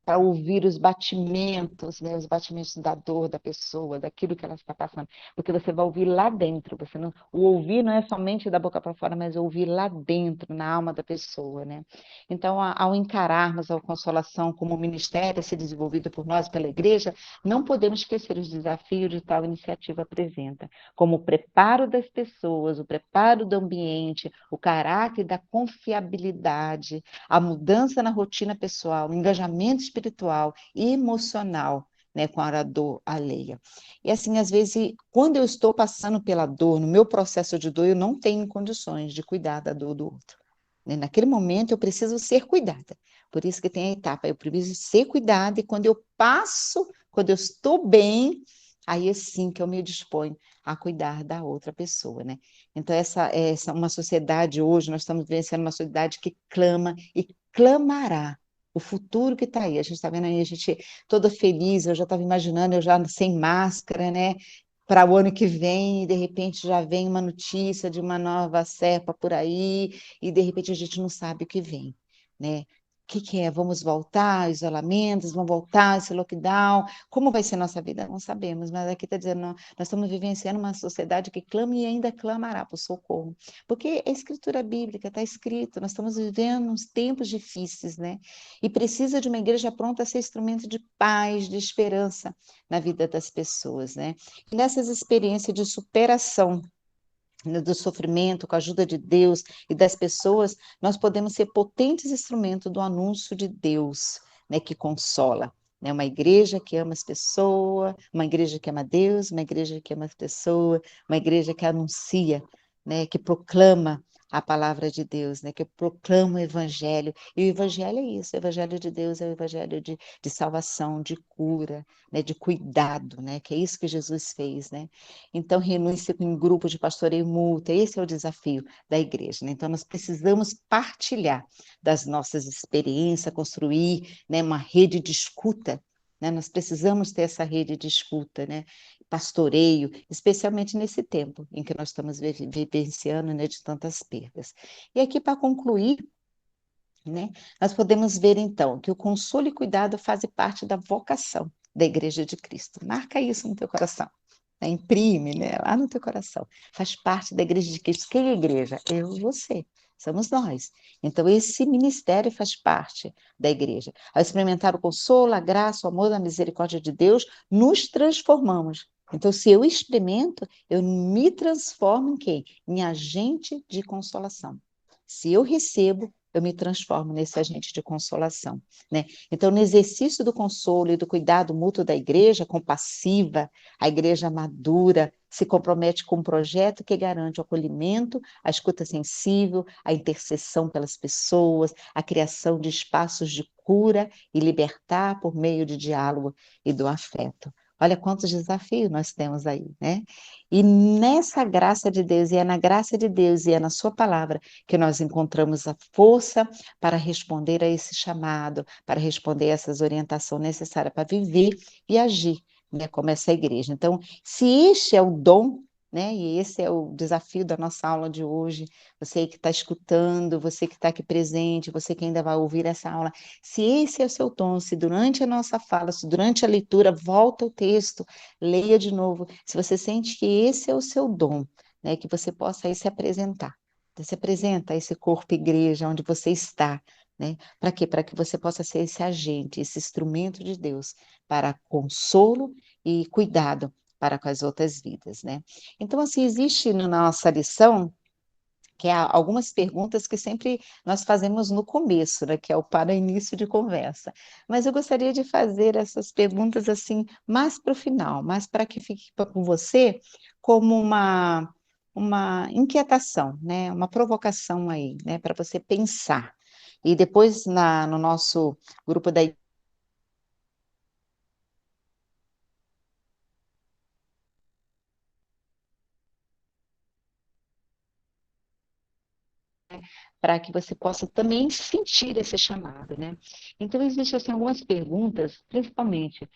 S2: para ouvir os batimentos, né, os batimentos da dor da pessoa, daquilo que ela está passando, porque você vai ouvir lá dentro, você não, o ouvir não é somente da boca para fora, mas ouvir lá dentro, na alma da pessoa, né? Então, ao encararmos a consolação como um ministério a ser desenvolvido por nós, pela igreja, não podemos esquecer os desafios de tal iniciativa apresenta, como o preparo das pessoas, o preparo do ambiente, o caráter da confiabilidade, a mudança na rotina pessoal, o engajamento espiritual e emocional, né, com a dor alheia. E assim, às vezes, quando eu estou passando pela dor, no meu processo de dor, eu não tenho condições de cuidar da dor do outro. Né? Naquele momento, eu preciso ser cuidada. Por isso que tem a etapa, eu preciso ser cuidada, e quando eu passo, quando eu estou bem, aí é sim que eu me disponho a cuidar da outra pessoa, né? Então, essa uma sociedade hoje, nós estamos vivenciando uma sociedade que clama e clamará o futuro que está aí. A gente está vendo aí, a gente toda feliz, eu já estava imaginando, eu já sem máscara, né? Para o ano que vem, e de repente já vem uma notícia de uma nova cepa por aí, e de repente a gente não sabe o que vem, né? O que, que é? Vamos voltar, isolamentos, vamos voltar esse lockdown, como vai ser nossa vida? Não sabemos, mas aqui está dizendo, nós estamos vivenciando uma sociedade que clama e ainda clamará por socorro. Porque a escritura bíblica está escrito, nós estamos vivendo uns tempos difíceis, né? E precisa de uma igreja pronta a ser instrumento de paz, de esperança na vida das pessoas, né? E nessas experiências de superação, né, do sofrimento, com a ajuda de Deus e das pessoas, nós podemos ser potentes instrumentos do anúncio de Deus, né, que consola. Né, uma igreja que ama as pessoas, uma igreja que ama Deus, uma igreja que ama as pessoas, uma igreja que anuncia, né, que proclama a palavra de Deus, né? Que eu proclamo o evangelho. E o evangelho é isso, o evangelho de Deus é o evangelho de salvação, de cura, né? De cuidado, né? Que é isso que Jesus fez, né? Então, reúne-se em grupo de pastoreio mútuo, esse é o desafio da igreja, né? Então, nós precisamos partilhar das nossas experiências, construir, né, uma rede de escuta, né? Nós precisamos ter essa rede de escuta, né? Pastoreio, especialmente nesse tempo em que nós estamos vivenciando, né, de tantas perdas. E aqui, para concluir, né, nós podemos ver, então, que o consolo e cuidado fazem parte da vocação da Igreja de Cristo. Marca isso no teu coração. Né? Imprime, né, lá no teu coração. Faz parte da Igreja de Cristo. Quem é a igreja? Eu e você. Somos nós. Então, esse ministério faz parte da igreja. Ao experimentar o consolo, a graça, o amor, a misericórdia de Deus, nos transformamos. Então, se eu experimento, eu me transformo em quem? Em agente de consolação. Se eu recebo, eu me transformo nesse agente de consolação, né? Então, no exercício do consolo e do cuidado mútuo da igreja, compassiva, a igreja madura se compromete com um projeto que garante o acolhimento, a escuta sensível, a intercessão pelas pessoas, a criação de espaços de cura e libertar por meio de diálogo e do afeto. Olha quantos desafios nós temos aí, né? E nessa graça de Deus, e é na graça de Deus, e é na sua palavra que nós encontramos a força para responder a esse chamado, para responder a essas orientações necessárias para viver e agir, né, como essa igreja. Então, se este é o dom, né, e esse é o desafio da nossa aula de hoje, você que está escutando, você que está aqui presente, você que ainda vai ouvir essa aula, se esse é o seu tom, se durante a nossa fala, se durante a leitura, volta o texto, leia de novo, se você sente que esse é o seu dom, né, que você possa aí se apresentar. Se apresenta a esse corpo igreja onde você está, né? Para quê? Para que você possa ser esse agente, esse instrumento de Deus para consolo e cuidado para com as outras vidas, né? Então, assim, existe na nossa lição que há algumas perguntas que sempre nós fazemos no começo, né, que é o para início de conversa. Mas eu gostaria de fazer essas perguntas assim mais para o final, mais para que fique com você como uma inquietação, né, uma provocação aí, né, para você pensar. E depois no nosso grupo da para que você possa também sentir esse chamado, né? Então, existem assim, algumas perguntas, principalmente,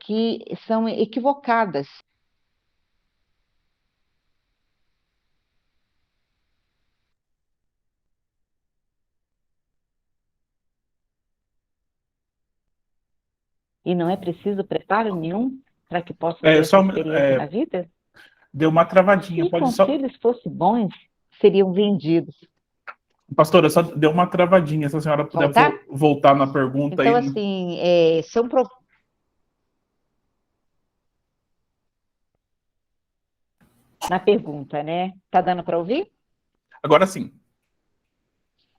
S2: que são equivocadas. E não é preciso preparo nenhum para que possa ter essa
S1: Só
S2: experiência na vida?
S1: deu uma travadinha.
S2: Se
S1: Pode só.
S2: conselhos fossem bons, seriam vendidos.
S1: Pastora, só deu uma travadinha. Se a senhora puder
S2: Voltar?
S1: voltar na pergunta
S2: Então,
S1: aí.
S2: assim, são na pergunta, né? Tá dando para ouvir?
S1: Agora sim.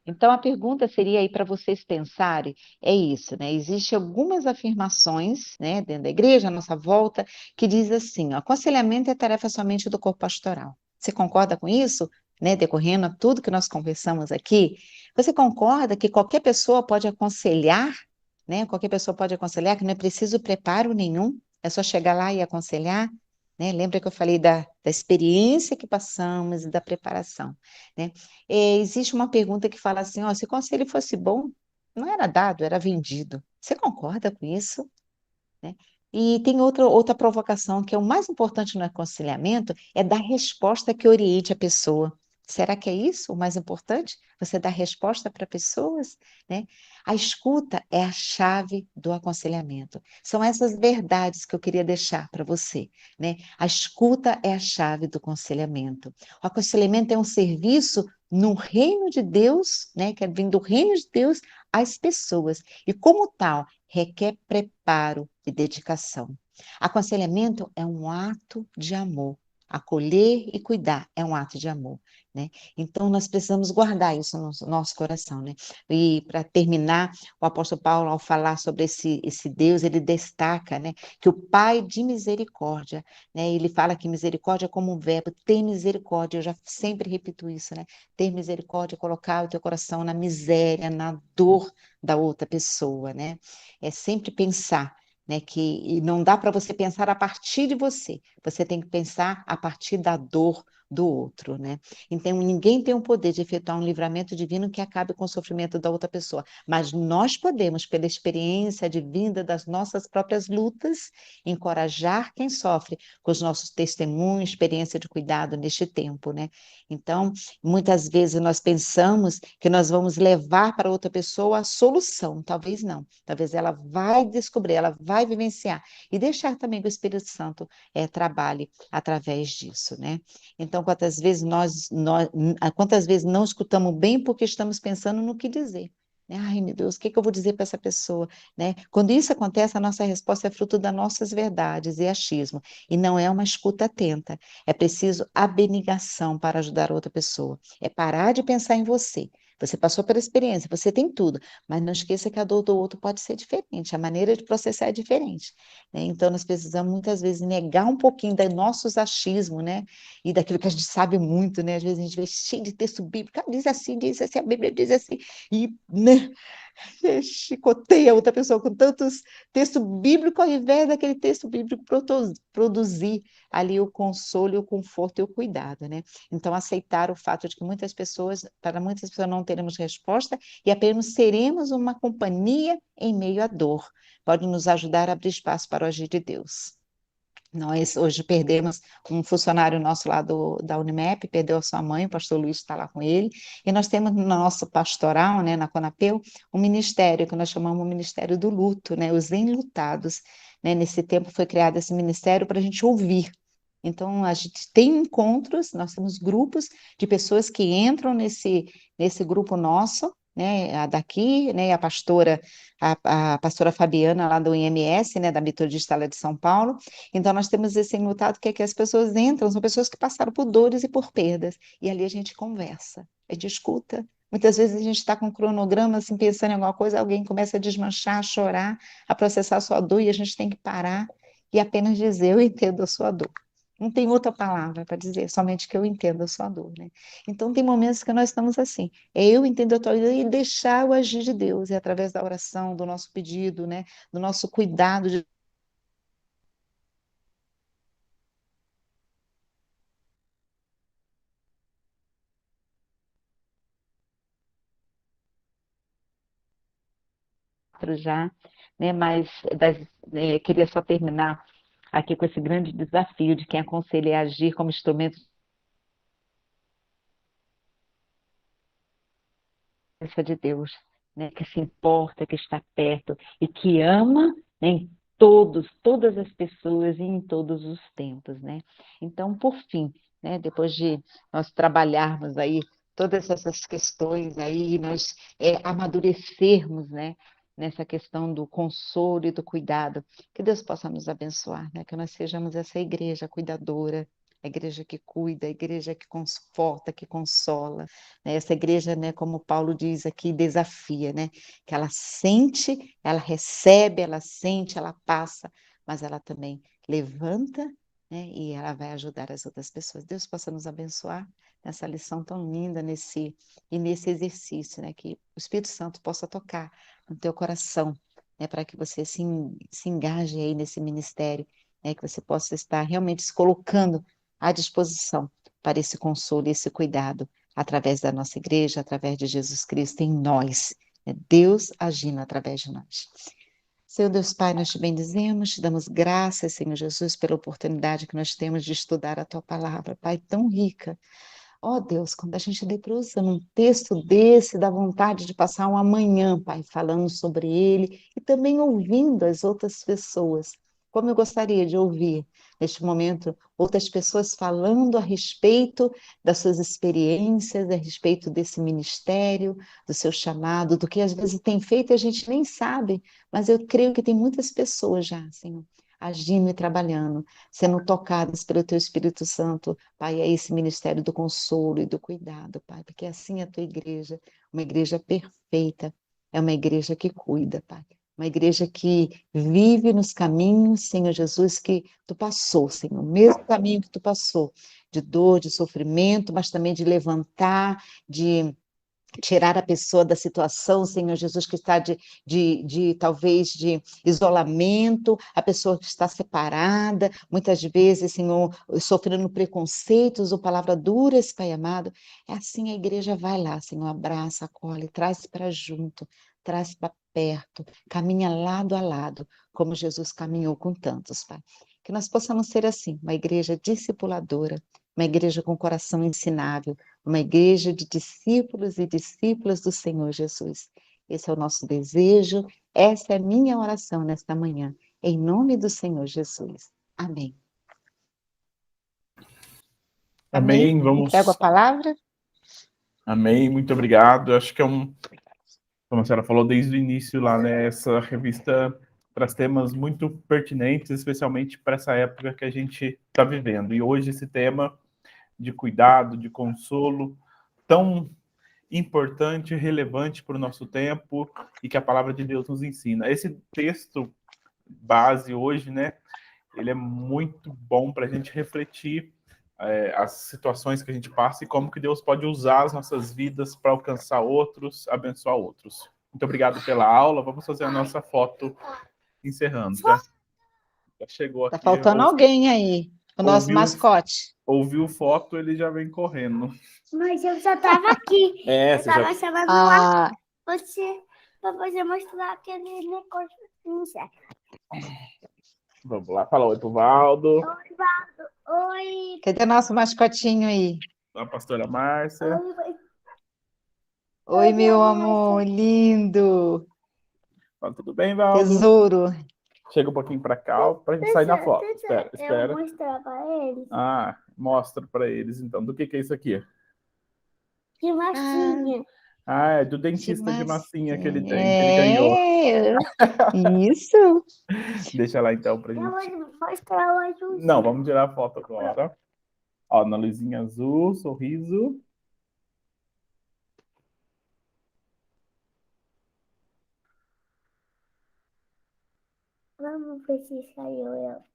S2: Então, a pergunta seria aí para vocês pensarem, é isso, né? Existem algumas afirmações, né, dentro da igreja, à nossa volta, que diz assim, ó, aconselhamento é tarefa somente do corpo pastoral. Você concorda com isso? Né, decorrendo a tudo que nós conversamos aqui, você concorda que qualquer pessoa pode aconselhar, né? Qualquer pessoa pode aconselhar, que não é preciso preparo nenhum, é só chegar lá e aconselhar, né? Lembra que eu falei da experiência que passamos e da preparação, né? Existe uma pergunta que fala assim, ó, se o conselho fosse bom, não era dado, era vendido. Você concorda com isso? Né? E tem outra provocação, que é o mais importante no aconselhamento, é dar resposta que oriente a pessoa. Será que é isso o mais importante? Você dar resposta para pessoas, né? A escuta é a chave do aconselhamento. São essas verdades que eu queria deixar para você, né? A escuta é a chave do aconselhamento. O aconselhamento é um serviço no reino de Deus, né? Que vem do reino de Deus às pessoas. E como tal, requer preparo e dedicação. Aconselhamento é um ato de amor Acolher e cuidar é um ato de amor, né? Então, nós precisamos guardar isso no nosso coração, né? E, para terminar, o apóstolo Paulo, ao falar sobre esse Deus, ele destaca, né, que o Pai de misericórdia, né, ele fala que misericórdia é como um verbo, ter misericórdia, eu já sempre repito isso, né? Ter misericórdia, colocar o teu coração na miséria, na dor da outra pessoa, né? É sempre pensar, né, que não dá para você pensar a partir de você, você tem que pensar a partir da dor do outro, né? Então, ninguém tem o poder de efetuar um livramento divino que acabe com o sofrimento da outra pessoa, mas nós podemos, pela experiência advinda das nossas próprias lutas, encorajar quem sofre com os nossos testemunhos, experiência de cuidado neste tempo, né? Então, muitas vezes nós pensamos que nós vamos levar para outra pessoa a solução, talvez não, talvez ela vai descobrir, ela vai vivenciar e deixar também que o Espírito Santo trabalhe através disso, né? Então, quantas vezes não escutamos bem porque estamos pensando no que dizer, né? Ai, meu Deus, o que que eu vou dizer para essa pessoa, né? Quando isso acontece, a nossa resposta é fruto das nossas verdades e achismo, e não é uma escuta atenta. É preciso abnegação para ajudar outra pessoa. É parar de pensar em você. Você passou pela experiência, você tem tudo, mas não esqueça que a dor do outro pode ser diferente, a maneira de processar é diferente, né? Então, nós precisamos muitas vezes negar um pouquinho dos nossos achismos, né? E daquilo que a gente sabe muito, né? Às vezes a gente vê cheio de texto bíblico, diz assim, a Bíblia diz assim, e, né, chicoteia outra pessoa com tantos textos bíblicos, ao invés daquele texto bíblico produzir ali o consolo, o conforto e o cuidado, né? Então, aceitar o fato de que para muitas pessoas não teremos resposta e apenas seremos uma companhia em meio à dor, pode nos ajudar a abrir espaço para o agir de Deus. Nós hoje perdemos um funcionário nosso lá da Unimep, perdeu a sua mãe, o pastor Luiz está lá com ele, e nós temos no nosso pastoral, né, na Conapeu, um ministério que nós chamamos o Ministério do Luto, né, os enlutados, né, nesse tempo foi criado esse ministério para a gente ouvir. Então, a gente tem encontros, nós temos grupos de pessoas que entram nesse grupo nosso, né, a daqui, né, a pastora Fabiana lá do IMS, né, da Metodista lá de São Paulo. Então, nós temos esse enlutado que é que as pessoas entram, são pessoas que passaram por dores e por perdas, e ali a gente conversa, a gente escuta. Muitas vezes a gente está com um cronograma, assim, pensando em alguma coisa, alguém começa a desmanchar, a chorar, a processar a sua dor, e a gente tem que parar e apenas dizer, eu entendo a sua dor. Não tem outra palavra para dizer, somente que eu entendo a sua dor, né? Então, tem momentos que nós estamos assim, é eu entendo a tua dor e deixar o agir de Deus, e através da oração, do nosso pedido, né? Do nosso cuidado de outro já, né? Mas queria só terminar aqui com esse grande desafio de quem aconselha é agir como instrumento de Deus, né? Que se importa, que está perto e que ama, né, em todas as pessoas e em todos os tempos, né? Então, por fim, né, depois de nós trabalharmos aí todas essas questões aí, nós amadurecermos, né, nessa questão do consolo e do cuidado, que Deus possa nos abençoar, né? Que nós sejamos essa igreja cuidadora, a igreja que cuida, a igreja que conforta, que consola, né? Essa igreja, né, como Paulo diz aqui, desafia, né? Que ela sente, ela recebe, ela sente, ela passa, mas ela também levanta, né? E ela vai ajudar as outras pessoas. Deus possa nos abençoar nessa lição tão linda, nesse exercício, né? Que o Espírito Santo possa tocar no teu coração, né? Para que você se engaje aí nesse ministério, né? Que você possa estar realmente se colocando à disposição para esse consolo e esse cuidado através da nossa igreja, através de Jesus Cristo em nós, né? Deus agindo através de nós. Senhor Deus Pai, nós te bendizemos, te damos graças, Senhor Jesus, pela oportunidade que nós temos de estudar a tua palavra, Pai, tão rica. Ó Deus, quando a gente debruça num texto desse, dá vontade de passar um amanhã, Pai, falando sobre ele e também ouvindo as outras pessoas. Como eu gostaria de ouvir, neste momento, outras pessoas falando a respeito das suas experiências, a respeito desse ministério, do seu chamado, do que às vezes tem feito e a gente nem sabe, mas eu creio que tem muitas pessoas já, Senhor, agindo e trabalhando, sendo tocadas pelo Teu Espírito Santo, Pai, é esse ministério do consolo e do cuidado, Pai, porque assim é a Tua igreja, uma igreja perfeita, é uma igreja que cuida, Pai. Uma igreja que vive nos caminhos, Senhor Jesus, que Tu passou, Senhor, o mesmo caminho que Tu passou, de dor, de sofrimento, mas também de levantar, de tirar a pessoa da situação, Senhor Jesus, que está talvez de isolamento, a pessoa que está separada, muitas vezes, Senhor, sofrendo preconceitos ou palavras duras, Pai amado. É assim a igreja vai lá, Senhor, abraça, acolhe, traz para junto, traz para perto, caminha lado a lado, como Jesus caminhou com tantos, Pai. Que nós possamos ser assim, uma igreja discipuladora, uma igreja com coração ensinável, uma igreja de discípulos e discípulas do Senhor Jesus. Esse é o nosso desejo, essa é a minha oração nesta manhã, em nome do Senhor Jesus. Amém.
S1: Amém.
S2: Entrego a
S1: Vamos.
S2: palavra.
S1: Amém. Muito obrigado. Acho que como a senhora falou desde o início lá, né? Essa revista traz temas muito pertinentes, especialmente para essa época que a gente está vivendo. E hoje esse tema de cuidado, de consolo, tão importante e relevante para o nosso tempo e que a palavra de Deus nos ensina. Esse texto base hoje, né? Ele é muito bom para a gente refletir as situações que a gente passa e como que Deus pode usar as nossas vidas para alcançar outros, abençoar outros. Muito obrigado pela aula. Vamos fazer a nossa foto encerrando. Já chegou
S2: Está
S1: aqui,
S2: faltando alguém aí, o nosso
S1: ouviu,
S2: mascote.
S1: ouviu foto, ele já vem correndo.
S3: Mas eu já estava aqui.
S1: É,
S3: eu estava chamando lá você para você mostrar aquele negócio inseto.
S1: Vamos lá, fala oi pro Valdo.
S3: Oi, Valdo. Oi.
S2: Cadê nosso mascotinho aí?
S1: A pastora Márcia.
S2: Oi, meu amor, lindo.
S1: Fala, tudo bem, Valdo?
S2: Tesouro.
S1: Chega um pouquinho para cá para a gente sair na foto. Espera.
S3: Eu mostrar para eles.
S1: Ah, mostra para eles então. Do que é isso aqui?
S3: Que massinha.
S1: Ah, é do dentista de massinha que ele tem, que ele
S2: ganhou. Isso.
S1: Deixa lá então pra gente.
S3: Eu vou mostrar o azul.
S1: Não, vamos tirar a foto agora. Ó, na luzinha azul, sorriso.
S3: Vamos ver se saiu eu.